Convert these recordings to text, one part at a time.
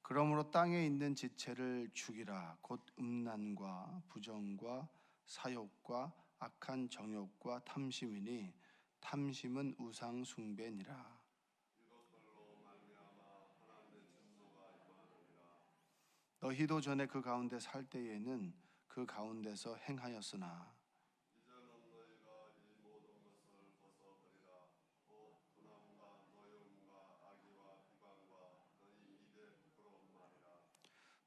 그러므로 땅에 있는 지체를 죽이라. 곧 음란과 부정과 사욕과 악한 정욕과 탐심이니 탐심은 우상 숭배니라. 너희도 전에 그 가운데 살 때에는 그 가운데서 행하였으나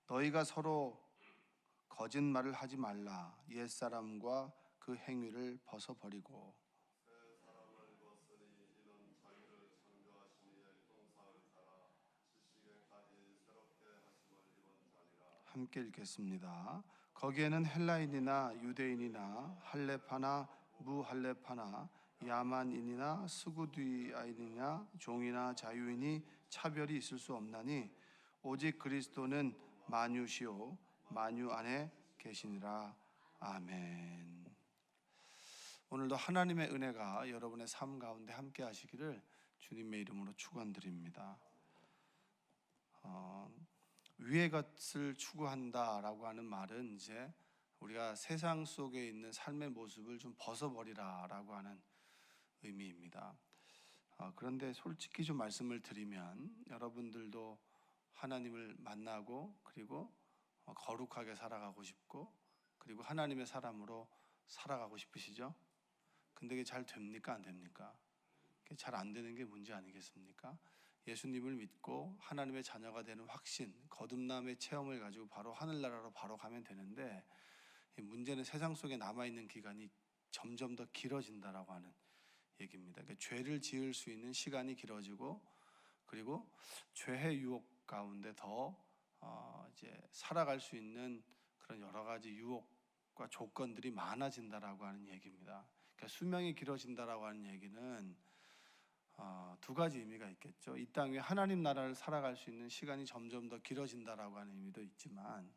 너희가 서로 거짓말을 하지 말라. 옛사람과 그 행위를 벗어버리고 함께 읽겠습니다. 거기에는 헬라인이나 유대인이나 할레파나 무할레파나 야만인이나 스구디아인이나 종이나 자유인이 차별이 있을 수 없나니 오직 그리스도는 만유시요 만유 안에 계시니라. 아멘. 오늘도 하나님의 은혜가 여러분의 삶 가운데 함께 하시기를 주님의 이름으로 축원드립니다. 위의 것을 추구한다라고 하는 말은 이제 우리가 세상 속에 있는 삶의 모습을 좀 벗어버리라라고 하는 의미입니다. 그런데 솔직히 좀 말씀을 드리면 여러분들도 하나님을 만나고 그리고 거룩하게 살아가고 싶고 그리고 하나님의 사람으로 살아가고 싶으시죠? 근데 그게 잘 됩니까? 안 됩니까? 그게 잘 안 되는 게 문제 아니겠습니까? 예수님을 믿고 하나님의 자녀가 되는 확신, 거듭남의 체험을 가지고 바로 하늘나라로 바로 가면 되는데 문제는 세상 속에 남아있는 기간이 점점 더 길어진다라고 하는 얘기입니다. 그러니까 죄를 지을 수 있는 시간이 길어지고 그리고 죄의 유혹 가운데 더 이제 살아갈 수 있는 그런 여러 가지 유혹과 조건들이 많아진다라고 하는 얘기입니다. 그러니까 수명이 길어진다라고 하는 얘기는 두 가지 의미가 있겠죠. 이 땅 위에 하나님 나라를 살아갈 수 있는 시간이 점점 더 길어진다라고 하는 의미도 있지만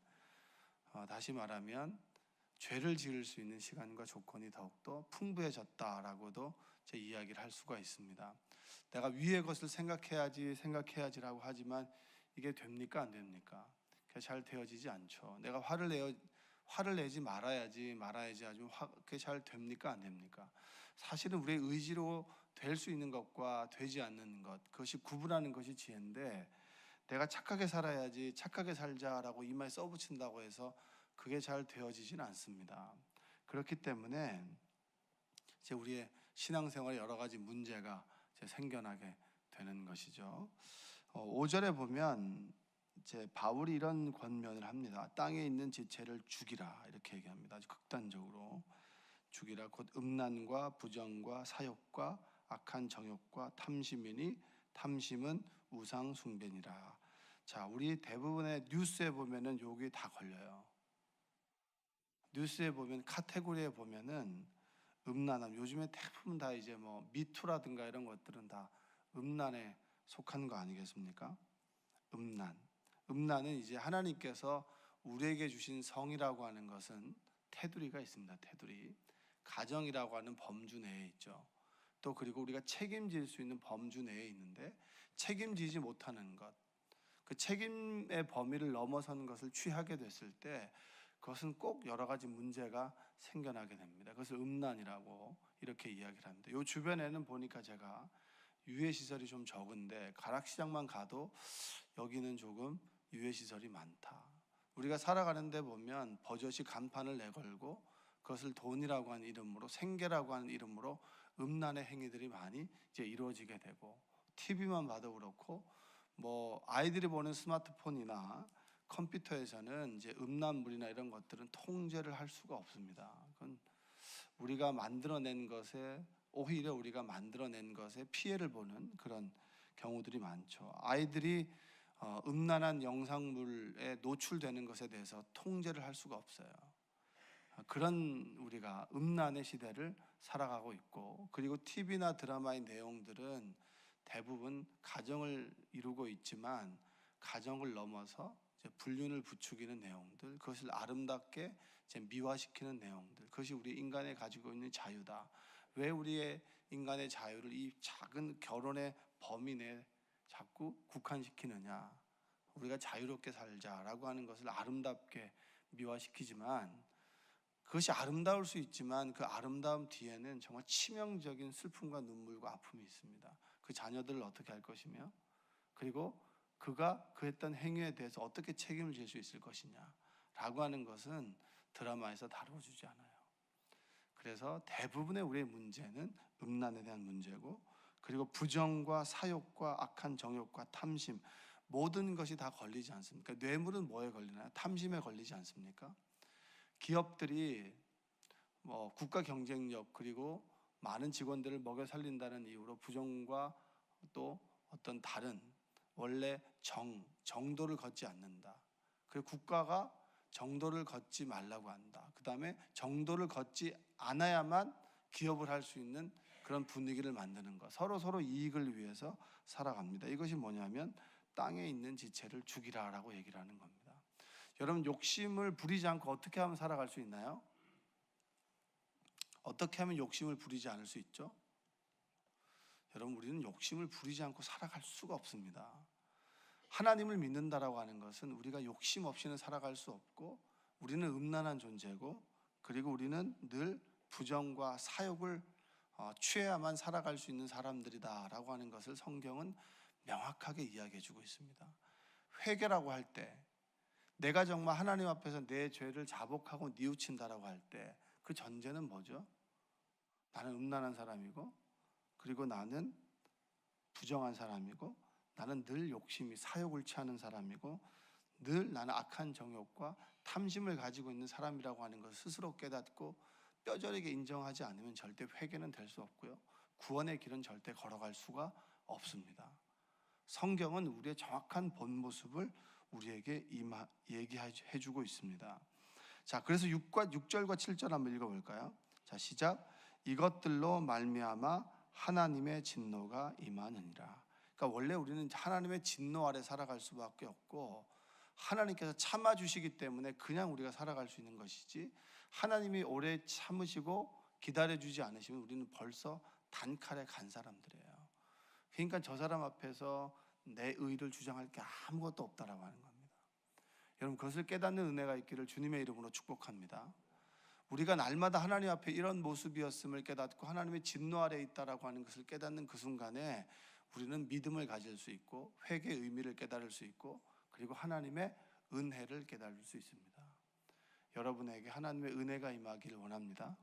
다시 말하면 죄를 지을 수 있는 시간과 조건이 더욱더 풍부해졌다라고도 제 이야기를 할 수가 있습니다. 내가 위의 것을 생각해야지라고 하지만 이게 됩니까? 안 됩니까? 잘 되어지지 않죠. 내가 화를 내지 말아야지 하지만 그게 잘 됩니까? 안 됩니까? 사실은 우리의 의지로 될 수 있는 것과 되지 않는 것, 그것이 구분하는 것이 지혜인데 내가 착하게 살아야지 착하게 살자라고 이마에 써붙인다고 해서 그게 잘 되어지진 않습니다. 그렇기 때문에 이제 우리의 신앙생활에 여러 가지 문제가 이제 생겨나게 되는 것이죠. 5절에 보면 이제 바울이 이런 권면을 합니다. 땅에 있는 지체를 죽이라 이렇게 얘기합니다. 아주 극단적으로 죽이라. 곧 음란과 부정과 사욕과 악한 정욕과 탐심이니 탐심은 우상 숭배니라. 자, 우리 대부분의 뉴스에 보면은 여기 다 걸려요. 뉴스에 보면 카테고리에 보면은 음란함. 요즘에 대부분 다 이제 뭐 미투라든가 이런 것들은 다 음란에 속하는 거 아니겠습니까? 음란은 이제 하나님께서 우리에게 주신 성이라고 하는 것은 테두리가 있습니다. 테두리. 가정이라고 하는 범주 내에 있죠. 또 그리고 우리가 책임질 수 있는 범주 내에 있는데 책임지지 못하는 것, 그 책임의 범위를 넘어서는 것을 취하게 됐을 때 그것은 꼭 여러 가지 문제가 생겨나게 됩니다. 그것을 음란이라고 이렇게 이야기를 합니다. 이 주변에는 보니까 제가 유해시설이 좀 적은데 가락시장만 가도 여기는 조금 유해시설이 많다. 우리가 살아가는 데 보면 버젓이 간판을 내걸고 그것을 돈이라고 하는 이름으로 생계라고 하는 이름으로 음란의 행위들이 많이 이제 이루어지게 되고 TV만 봐도 그렇고 뭐 아이들이 보는 스마트폰이나 컴퓨터에서는 이제 음란물이나 이런 것들은 통제를 할 수가 없습니다. 그건 우리가 만들어낸 것에 오히려 우리가 만들어낸 것에 피해를 보는 그런 경우들이 많죠. 아이들이 음란한 영상물에 노출되는 것에 대해서 통제를 할 수가 없어요. 그런 우리가 음란의 시대를 살아가고 있고 그리고 TV나 드라마의 내용들은 대부분 가정을 이루고 있지만 가정을 넘어서 이제 불륜을 부추기는 내용들, 그것을 아름답게 이제 미화시키는 내용들, 그것이 우리 인간이 가지고 있는 자유다. 왜 우리의 인간의 자유를 이 작은 결혼의 범위 내에 자꾸 국한시키느냐? 우리가 자유롭게 살자라고 하는 것을 아름답게 미화시키지만, 그것이 아름다울 수 있지만 그 아름다움 뒤에는 정말 치명적인 슬픔과 눈물과 아픔이 있습니다. 그 자녀들을 어떻게 할 것이며, 그리고 그가 그 했던 행위에 대해서 어떻게 책임을 질 수 있을 것이냐라고 하는 것은 드라마에서 다뤄주지 않아요. 그래서 대부분의 우리의 문제는 음란에 대한 문제고, 그리고 부정과 사욕과 악한 정욕과 탐심, 모든 것이 다 걸리지 않습니까? 뇌물은 뭐에 걸리나요? 탐심에 걸리지 않습니까? 기업들이 국가 경쟁력, 그리고 많은 직원들을 먹여 살린다는 이유로 부정과 또 어떤 다른 원래 정도를 걷지 않는다. 그리고 국가가 정도를 걷지 말라고 한다. 그 다음에 정도를 걷지 않아야만 기업을 할 수 있는 그런 분위기를 만드는 것. 서로 이익을 위해서 살아갑니다. 이것이 뭐냐면 땅에 있는 지체를 죽이라라고 얘기를 하는 겁니다. 여러분, 욕심을 부리지 않고 어떻게 하면 살아갈 수 있나요? 어떻게 하면 욕심을 부리지 않을 수 있죠? 여러분, 우리는 욕심을 부리지 않고 살아갈 수가 없습니다. 하나님을 믿는다라고 하는 것은 우리가 욕심 없이는 살아갈 수 없고, 우리는 음란한 존재고, 그리고 우리는 늘 부정과 사욕을 취해야만 살아갈 수 있는 사람들이다라고 하는 것을 성경은 명확하게 이야기해 주고 있습니다. 회개라고 할 때, 내가 정말 하나님 앞에서 내 죄를 자복하고 뉘우친다라고 할 때 그 전제는 뭐죠? 나는 음란한 사람이고, 그리고 나는 부정한 사람이고, 나는 늘 욕심이 사욕을 취하는 사람이고, 늘 나는 악한 정욕과 탐심을 가지고 있는 사람이라고 하는 것을 스스로 깨닫고 뼈저리게 인정하지 않으면 절대 회개는 될 수 없고요, 구원의 길은 절대 걸어갈 수가 없습니다. 성경은 우리의 정확한 본 모습을 우리에게 얘기해 주고 있습니다. 자, 그래서 6절과 7절 한번 읽어볼까요? 자, 시작. 이것들로 말미암아 하나님의 진노가 임하느니라. 그러니까 원래 우리는 하나님의 진노 아래 살아갈 수밖에 없고, 하나님께서 참아주시기 때문에 그냥 우리가 살아갈 수 있는 것이지, 하나님이 오래 참으시고 기다려주지 않으시면 우리는 벌써 단칼에 간 사람들이에요. 그러니까 저 사람 앞에서 내 의를 주장할 게 아무것도 없다라고 하는 겁니다. 여러분, 그것을 깨닫는 은혜가 있기를 주님의 이름으로 축복합니다. 우리가 날마다 하나님 앞에 이런 모습이었음을 깨닫고 하나님의 진노 아래에 있다라고 하는 것을 깨닫는 그 순간에 우리는 믿음을 가질 수 있고, 회개의 의미를 깨달을 수 있고, 그리고 하나님의 은혜를 깨달을 수 있습니다. 여러분에게 하나님의 은혜가 임하기를 원합니다.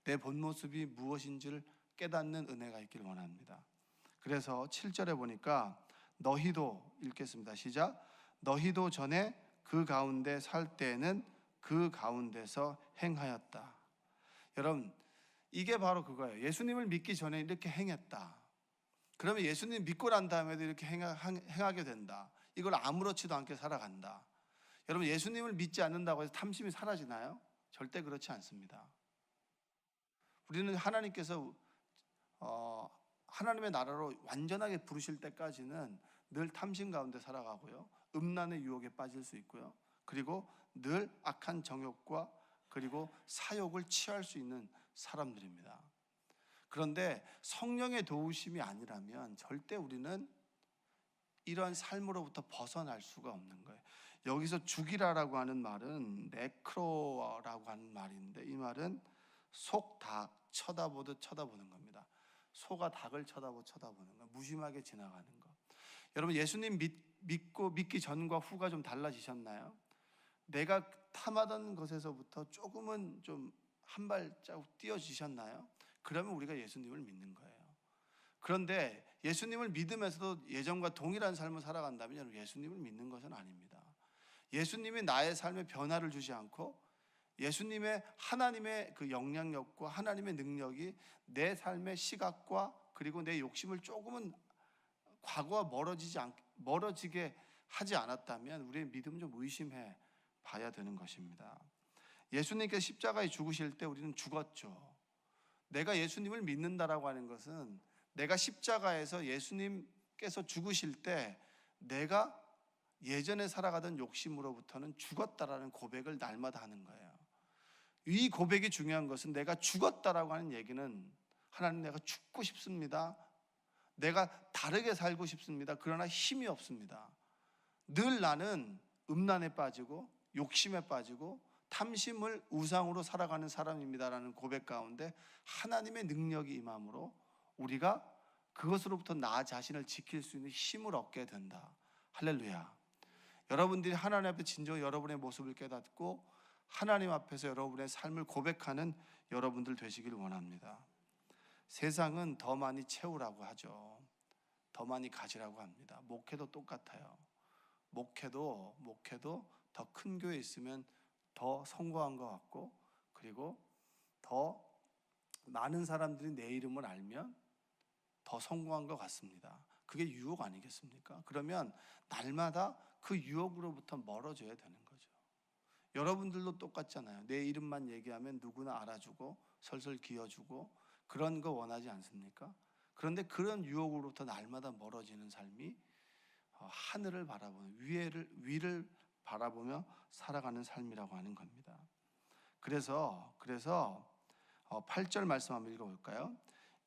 내 본 모습이 무엇인지를 깨닫는 은혜가 있기를 원합니다. 그래서 7절에 보니까 너희도, 읽겠습니다. 시작. 너희도 전에 그 가운데 살 때에는 그 가운데서 행하였다. 여러분, 이게 바로 그거예요. 예수님을 믿기 전에 이렇게 행했다. 그러면 예수님 믿고 난 다음에도 이렇게 행하게 된다. 이걸 아무렇지도 않게 살아간다. 여러분, 예수님을 믿지 않는다고 해서 탐심이 사라지나요? 절대 그렇지 않습니다. 우리는 하나님께서 하나님의 나라로 완전하게 부르실 때까지는 늘 탐심 가운데 살아가고요, 음란의 유혹에 빠질 수 있고요, 그리고 늘 악한 정욕과 그리고 사욕을 취할 수 있는 사람들입니다. 그런데 성령의 도우심이 아니라면 절대 우리는 이러한 삶으로부터 벗어날 수가 없는 거예요. 여기서 죽이라라고 하는 말은 네크로라고 하는 말인데, 이 말은 속닭 쳐다보듯 쳐다보는 겁니다. 소가 닭을 쳐다보는 거, 무심하게 지나가는 거. 여러분, 예수님 믿기 전과 후가 좀 달라지셨나요? 내가 탐하던 것에서부터 조금은 좀 한 발자국 뛰어지셨나요? 그러면 우리가 예수님을 믿는 거예요. 그런데 예수님을 믿으면서도 예전과 동일한 삶을 살아간다면 여러분, 예수님을 믿는 것은 아닙니다. 예수님이 나의 삶에 변화를 주지 않고, 예수님의 하나님의 그 영향력과 하나님의 능력이 내 삶의 시각과 그리고 내 욕심을 조금은 과거와 멀어지게 하지 않았다면 우리의 믿음은 좀 의심해 봐야 되는 것입니다. 예수님께서 십자가에 죽으실 때 우리는 죽었죠. 내가 예수님을 믿는다라고 하는 것은 내가 십자가에서 예수님께서 죽으실 때 내가 예전에 살아가던 욕심으로부터는 죽었다라는 고백을 날마다 하는 거예요. 이 고백이 중요한 것은 내가 죽었다라고 하는 얘기는, 하나님, 내가 죽고 싶습니다. 내가 다르게 살고 싶습니다. 그러나 힘이 없습니다. 늘 나는 음란에 빠지고 욕심에 빠지고 탐심을 우상으로 살아가는 사람입니다라는 고백 가운데 하나님의 능력이 임함으로 우리가 그것으로부터 나 자신을 지킬 수 있는 힘을 얻게 된다. 할렐루야. 여러분들이 하나님 앞에 진정 여러분의 모습을 깨닫고 하나님 앞에서 여러분의 삶을 고백하는 여러분들 되시길 원합니다. 세상은 더 많이 채우라고 하죠. 더 많이 가지라고 합니다. 목회도 똑같아요. 목회도 더 큰 교회에 있으면 더 성공한 것 같고, 그리고 더 많은 사람들이 내 이름을 알면 더 성공한 것 같습니다. 그게 유혹 아니겠습니까? 그러면 날마다 그 유혹으로부터 멀어져야 되는 거죠. 여러분들도 똑같잖아요. 내 이름만 얘기하면 누구나 알아주고 설설 기어주고 그런 거 원하지 않습니까? 그런데 그런 유혹으로부터 날마다 멀어지는 삶이 하늘을 바라보는 위를 바라보며 살아가는 삶이라고 하는 겁니다. 그래서 8절 말씀 한번 읽어볼까요?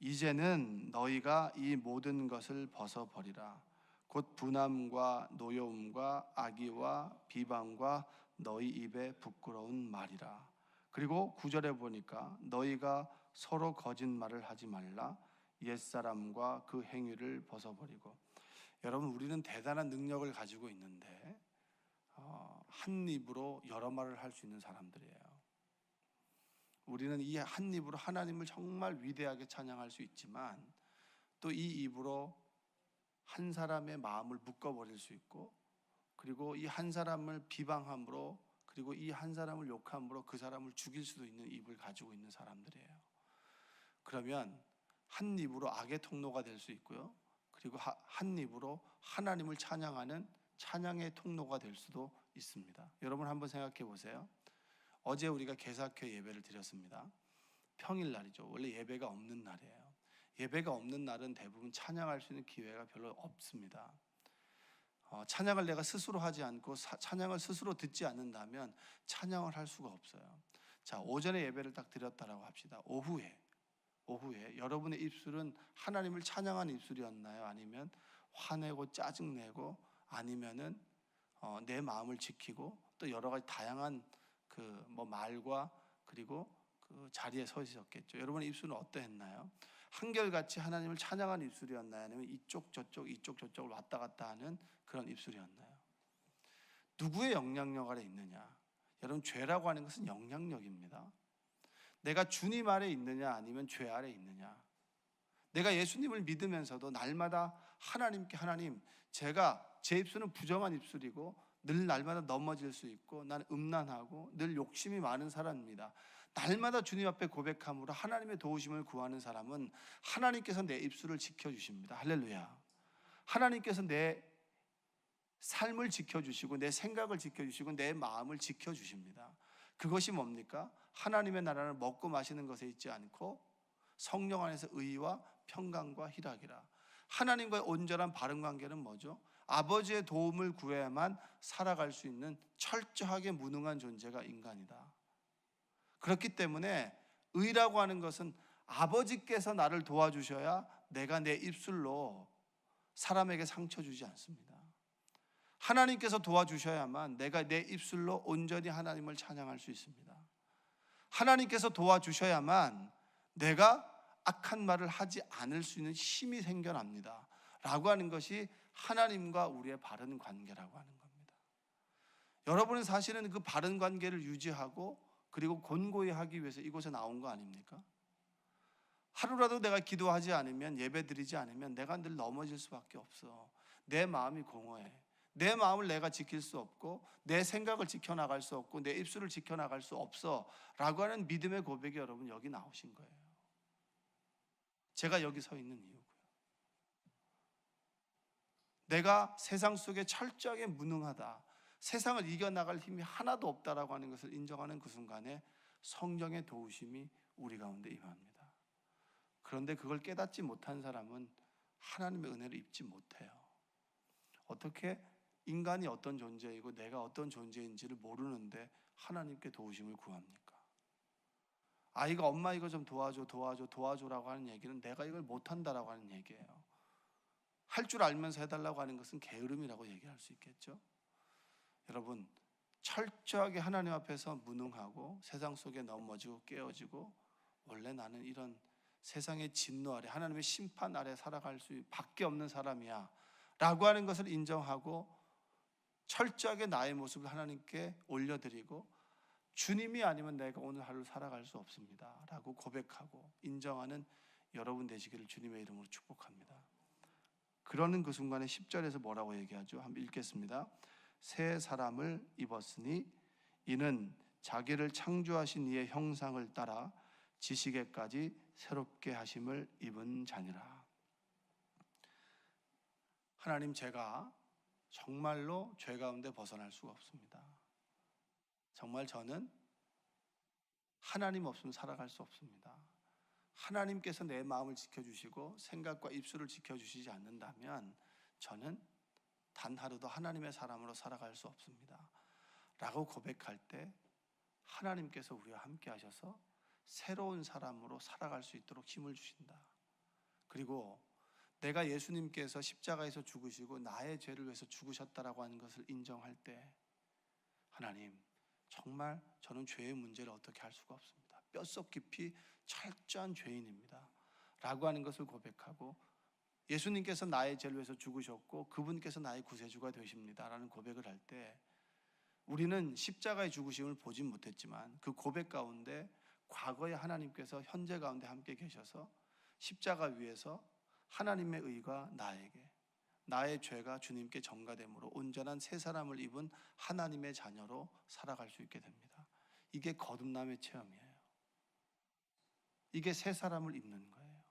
이제는 너희가 이 모든 것을 벗어버리라. 곧 분함과 노여움과 악의와 비방과 너희 입에 부끄러운 말이라. 그리고 9절에 보니까 너희가 서로 거짓말을 하지 말라. 옛사람과 그 행위를 벗어버리고. 여러분, 우리는 대단한 능력을 가지고 있는데 한 입으로 여러 말을 할 수 있는 사람들이에요. 우리는 이 한 입으로 하나님을 정말 위대하게 찬양할 수 있지만 또 이 입으로 한 사람의 마음을 묶어버릴 수 있고, 그리고 이 한 사람을 비방함으로, 그리고 이 한 사람을 욕함으로 그 사람을 죽일 수도 있는 입을 가지고 있는 사람들이에요. 그러면 한 입으로 악의 통로가 될 수 있고요, 그리고 한 입으로 하나님을 찬양하는 찬양의 통로가 될 수도 있습니다. 여러분 한번 생각해 보세요. 어제 우리가 개사교 예배를 드렸습니다. 평일날이죠. 원래 예배가 없는 날이에요. 예배가 없는 날은 대부분 찬양할 수 있는 기회가 별로 없습니다. 찬양을 내가 스스로 하지 않고 찬양을 스스로 듣지 않는다면 찬양을 할 수가 없어요. 자, 오전에 예배를 딱 드렸다라고 합시다. 오후에 여러분의 입술은 하나님을 찬양하는 입술이었나요? 아니면 화내고 짜증내고, 아니면은 내 마음을 지키고 또 여러 가지 다양한 말과 그리고 그 자리에 서 있었겠죠. 여러분의 입술은 어떠했나요? 한결같이 하나님을 찬양하는 입술이었나요? 아니면 이쪽 저쪽을 왔다 갔다 하는 그런 입술이었나요? 누구의 영향력 아래 있느냐? 여러분, 죄라고 하는 것은 영향력입니다. 내가 주님 아래 있느냐 아니면 죄 아래 있느냐. 내가 예수님을 믿으면서도 날마다 하나님께, 하나님, 제 입술은 부정한 입술이고 늘 날마다 넘어질 수 있고 난 음란하고 늘 욕심이 많은 사람입니다. 날마다 주님 앞에 고백함으로 하나님의 도우심을 구하는 사람은 하나님께서 내 입술을 지켜주십니다. 할렐루야. 하나님께서 내 삶을 지켜주시고 내 생각을 지켜주시고 내 마음을 지켜주십니다. 그것이 뭡니까? 하나님의 나라는 먹고 마시는 것에 있지 않고 성령 안에서 의와 평강과 희락이라. 하나님과의 온전한 바른 관계는 뭐죠? 아버지의 도움을 구해야만 살아갈 수 있는 철저하게 무능한 존재가 인간이다. 그렇기 때문에 의라고 하는 것은 아버지께서 나를 도와주셔야 내가 내 입술로 사람에게 상처 주지 않습니다. 하나님께서 도와주셔야만 내가 내 입술로 온전히 하나님을 찬양할 수 있습니다. 하나님께서 도와주셔야만 내가 악한 말을 하지 않을 수 있는 힘이 생겨납니다. 라고 하는 것이 하나님과 우리의 바른 관계라고 하는 겁니다. 여러분은 사실은 그 바른 관계를 유지하고 그리고 권고히 하기 위해서 이곳에 나온 거 아닙니까? 하루라도 내가 기도하지 않으면, 예배 드리지 않으면 내가 늘 넘어질 수밖에 없어. 내 마음이 공허해. 내 마음을 내가 지킬 수 없고 내 생각을 지켜나갈 수 없고 내 입술을 지켜나갈 수 없어 라고 하는 믿음의 고백이 여러분 여기 나오신 거예요. 제가 여기 서 있는 이유고요. 내가 세상 속에 철저하게 무능하다, 세상을 이겨나갈 힘이 하나도 없다라고 하는 것을 인정하는 그 순간에 성령의 도우심이 우리 가운데 임합니다. 그런데 그걸 깨닫지 못한 사람은 하나님의 은혜를 입지 못해요. 어떻게 인간이 어떤 존재이고 내가 어떤 존재인지를 모르는데 하나님께 도우심을 구합니까? 아이가 엄마 이거 좀 도와줘라고 하는 얘기는 내가 이걸 못한다라고 하는 얘기예요. 할 줄 알면서 해달라고 하는 것은 게으름이라고 얘기할 수 있겠죠. 여러분, 철저하게 하나님 앞에서 무능하고 세상 속에 넘어지고 깨어지고 원래 나는 이런 세상의 진노 아래, 하나님의 심판 아래 살아갈 수밖에 없는 사람이야 라고 하는 것을 인정하고 철저하게 나의 모습을 하나님께 올려드리고 주님이 아니면 내가 오늘 하루를 살아갈 수 없습니다 라고 고백하고 인정하는 여러분 되시기를 주님의 이름으로 축복합니다. 그러는 그 순간에 10절에서 뭐라고 얘기하죠? 한번 읽겠습니다. 새 사람을 입었으니 이는 자기를 창조하신 이의 형상을 따라 지식에까지 새롭게 하심을 입은 자니라. 하나님, 제가 정말로 죄 가운데 벗어날 수가 없습니다. 정말 저는 하나님 없으면 살아갈 수 없습니다. 하나님께서 내 마음을 지켜주시고 생각과 입술을 지켜주시지 않는다면 저는 단 하루도 하나님의 사람으로 살아갈 수 없습니다 라고 고백할 때 하나님께서 우리와 함께 하셔서 새로운 사람으로 살아갈 수 있도록 힘을 주신다. 그리고 내가 예수님께서 십자가에서 죽으시고 나의 죄를 위해서 죽으셨다라고 하는 것을 인정할 때 하나님, 정말 저는 죄의 문제를 어떻게 할 수가 없습니다. 뼛속 깊이 철저한 죄인입니다 라고 하는 것을 고백하고 예수님께서 나의 죄를 위해서 죽으셨고 그분께서 나의 구세주가 되십니다 라는 고백을 할 때 우리는 십자가의 죽으심을 보진 못했지만 그 고백 가운데 과거에 하나님께서 현재 가운데 함께 계셔서 십자가 위에서 하나님의 의가 나에게, 나의 죄가 주님께 전가됨으로 온전한 새 사람을 입은 하나님의 자녀로 살아갈 수 있게 됩니다. 이게 거듭남의 체험이에요. 이게 새 사람을 입는 거예요.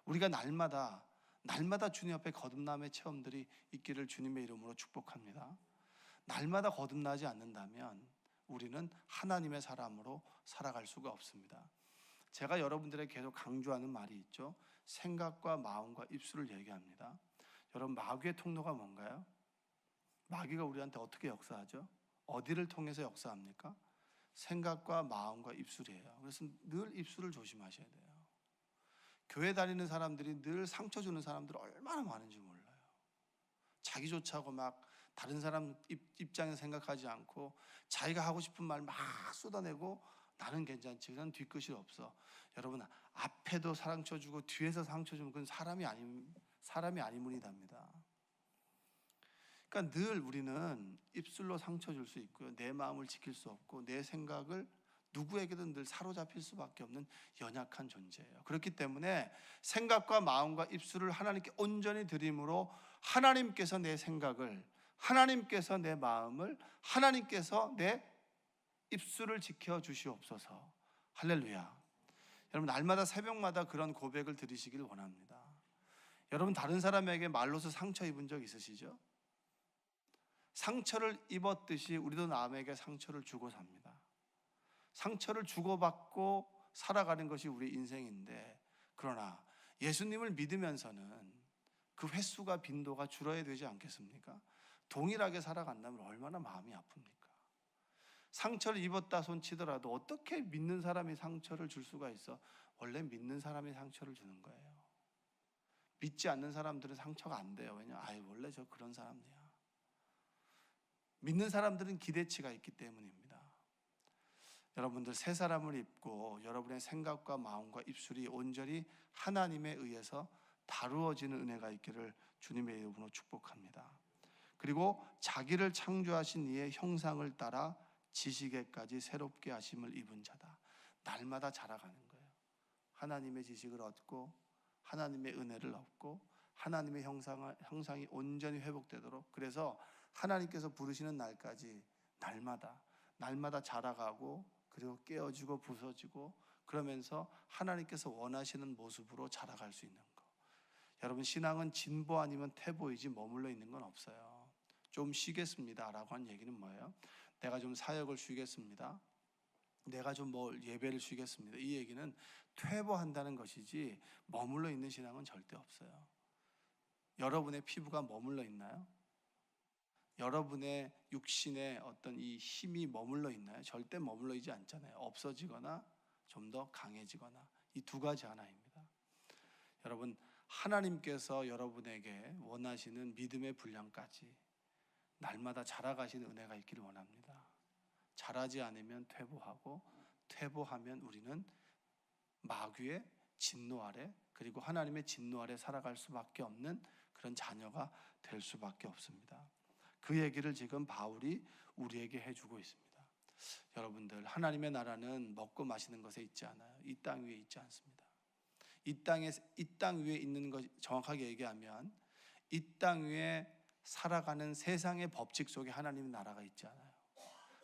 우리가 날마다 주님 앞에 거듭남의 체험들이 있기를 주님의 이름으로 축복합니다. 날마다 거듭나지 않는다면 우리는 하나님의 사람으로 살아갈 수가 없습니다. 제가 여러분들에게 계속 강조하는 말이 있죠. 생각과 마음과 입술을 얘기합니다. 여러분, 마귀의 통로가 뭔가요? 마귀가 우리한테 어떻게 역사하죠? 어디를 통해서 역사합니까? 생각과 마음과 입술이에요. 그래서 늘 입술을 조심하셔야 돼요. 교회 다니는 사람들이 늘 상처 주는 사람들 얼마나 많은지 몰라요. 자기 좋자고 막 다른 사람 입장에서 생각하지 않고 자기가 하고 싶은 말 막 쏟아내고 나는 괜찮지, 그냥 뒤끝이 없어. 여러분, 앞에도 상처 주고 뒤에서 상처 주면 그건 사람이 아니문이답니다. 그러니까 늘 우리는 입술로 상처 줄 수 있고요, 내 마음을 지킬 수 없고 내 생각을 누구에게든 늘 사로잡힐 수밖에 없는 연약한 존재예요. 그렇기 때문에 생각과 마음과 입술을 하나님께 온전히 드림으로 하나님께서 내 생각을, 하나님께서 내 마음을, 하나님께서 내 입술을 지켜주시옵소서. 할렐루야. 여러분, 날마다 새벽마다 그런 고백을 드리시길 원합니다. 여러분, 다른 사람에게 말로서 상처 입은 적 있으시죠? 상처를 입었듯이 우리도 남에게 상처를 주고 삽니다. 상처를 주고받고 살아가는 것이 우리 인생인데, 그러나 예수님을 믿으면서는 그 횟수가, 빈도가 줄어야 되지 않겠습니까? 동일하게 살아간다면 얼마나 마음이 아픕니까? 상처를 입었다 손 치더라도 어떻게 믿는 사람이 상처를 줄 수가 있어? 원래 믿는 사람이 상처를 주는 거예요. 믿지 않는 사람들은 상처가 안 돼요. 왜냐? 원래 저 그런 사람이야. 믿는 사람들은 기대치가 있기 때문입니다. 여러분들, 새 사람을 입고 여러분의 생각과 마음과 입술이 온전히 하나님에 의해서 다루어지는 은혜가 있기를 주님의 이름으로 축복합니다. 그리고 자기를 창조하신 이의 형상을 따라 지식에까지 새롭게 하심을 입은 자다. 날마다 자라가는 거예요. 하나님의 지식을 얻고 하나님의 은혜를 얻고 하나님의 형상이 온전히 회복되도록, 그래서 하나님께서 부르시는 날까지 날마다 자라가고 그리고 깨어지고 부서지고 그러면서 하나님께서 원하시는 모습으로 자라갈 수 있는 거. 여러분, 신앙은 진보 아니면 퇴보이지 머물러 있는 건 없어요. 좀 쉬겠습니다 라고 하는 얘기는 뭐예요? 내가 좀 사역을 쉬겠습니다, 내가 좀 예배를 쉬겠습니다, 이 얘기는 퇴보한다는 것이지 머물러 있는 신앙은 절대 없어요. 여러분의 피부가 머물러 있나요? 여러분의 육신의 어떤 이 힘이 머물러 있나요? 절대 머물러 있지 않잖아요. 없어지거나 좀 더 강해지거나, 이 두 가지 하나입니다. 여러분, 하나님께서 여러분에게 원하시는 믿음의 분량까지 날마다 자라가시는 은혜가 있기를 원합니다. 자라지 않으면 퇴보하고, 퇴보하면 우리는 마귀의 진노 아래, 그리고 하나님의 진노 아래 살아갈 수밖에 없는 그런 자녀가 될 수밖에 없습니다. 그 얘기를 지금 바울이 우리에게 해주고 있습니다. 여러분들, 하나님의 나라는 먹고 마시는 것에 있지 않아요. 이 땅 위에 있지 않습니다. 이 땅 위에 있는 것, 정확하게 얘기하면 이 땅 위에 살아가는 세상의 법칙 속에 하나님의 나라가 있지 않아요.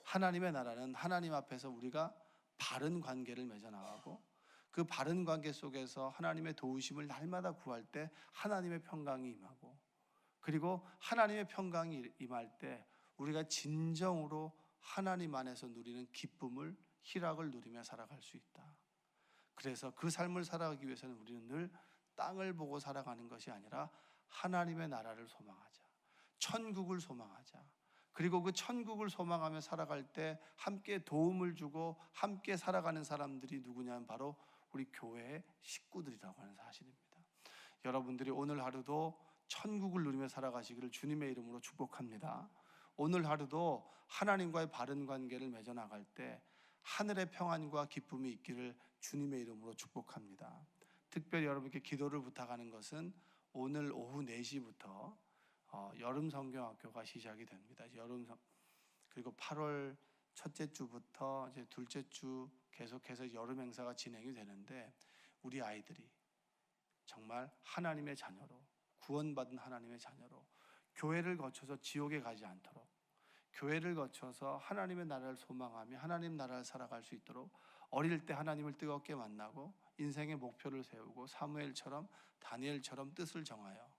하나님의 나라는 하나님 앞에서 우리가 바른 관계를 맺어나가고, 그 바른 관계 속에서 하나님의 도우심을 날마다 구할 때 하나님의 평강이 임하고, 그리고 하나님의 평강이 임할 때 우리가 진정으로 하나님 안에서 누리는 기쁨을, 희락을 누리며 살아갈 수 있다. 그래서 그 삶을 살아가기 위해서는 우리는 늘 땅을 보고 살아가는 것이 아니라 하나님의 나라를 소망하자, 천국을 소망하자. 그리고 그 천국을 소망하며 살아갈 때 함께 도움을 주고 함께 살아가는 사람들이 누구냐면 바로 우리 교회의 식구들이라고 하는 사실입니다. 여러분들이 오늘 하루도 천국을 누리며 살아가시기를 주님의 이름으로 축복합니다. 오늘 하루도 하나님과의 바른 관계를 맺어나갈 때 하늘의 평안과 기쁨이 있기를 주님의 이름으로 축복합니다. 특별히 여러분께 기도를 부탁하는 것은 오늘 오후 4시부터 여름 성경학교가 시작이 됩니다. 그리고 8월 첫째 주부터 이제 둘째 주 계속해서 여름 행사가 진행이 되는데, 우리 아이들이 정말 하나님의 자녀로, 구원받은 하나님의 자녀로 교회를 거쳐서 지옥에 가지 않도록, 교회를 거쳐서 하나님의 나라를 소망하며 하나님 나라를 살아갈 수 있도록 어릴 때 하나님을 뜨겁게 만나고 인생의 목표를 세우고 사무엘처럼, 다니엘처럼 뜻을 정하여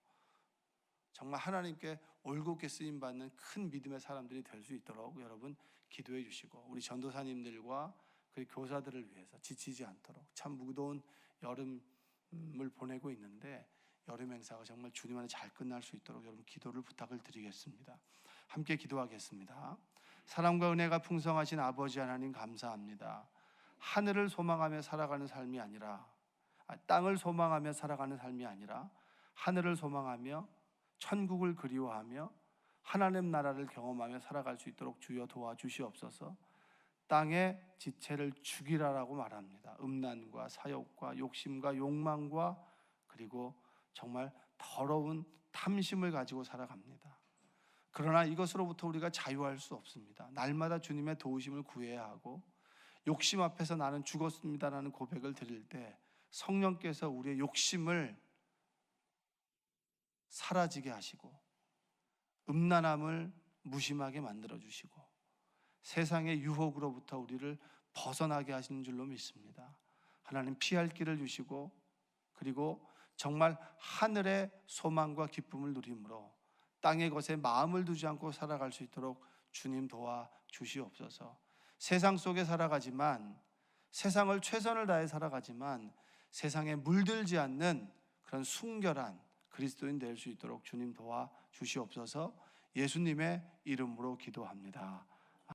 정말 하나님께 올곧게 쓰임받는 큰 믿음의 사람들이 될 수 있도록 여러분 기도해 주시고, 우리 전도사님들과 그 교사들을 위해서 지치지 않도록, 참 무더운 여름을 보내고 있는데 여름 행사가 정말 주님 안에 잘 끝날 수 있도록 여러분 기도를 부탁을 드리겠습니다. 함께 기도하겠습니다. 사랑과 은혜가 풍성하신 아버지 하나님, 감사합니다. 하늘을 소망하며 살아가는 삶이 아니라, 땅을 소망하며 살아가는 삶이 아니라 하늘을 소망하며 천국을 그리워하며 하나님 나라를 경험하며 살아갈 수 있도록 주여 도와주시옵소서. 땅의 지체를 죽이라라고 말합니다. 음란과 사욕과 욕심과 욕망과 그리고 정말 더러운 탐심을 가지고 살아갑니다. 그러나 이것으로부터 우리가 자유할 수 없습니다. 날마다 주님의 도우심을 구해야 하고, 욕심 앞에서 나는 죽었습니다라는 고백을 드릴 때 성령께서 우리의 욕심을 사라지게 하시고 음란함을 무심하게 만들어주시고 세상의 유혹으로부터 우리를 벗어나게 하시는 줄로 믿습니다. 하나님, 피할 길을 주시고 그리고 정말 하늘의 소망과 기쁨을 누림으로 땅의 것에 마음을 두지 않고 살아갈 수 있도록 주님 도와주시옵소서. 세상 속에 살아가지만, 세상을 최선을 다해 살아가지만 세상에 물들지 않는 그런 순결한 그리스도인 될 수 있도록 주님 도와주시옵소서. 예수님의 이름으로 기도합니다.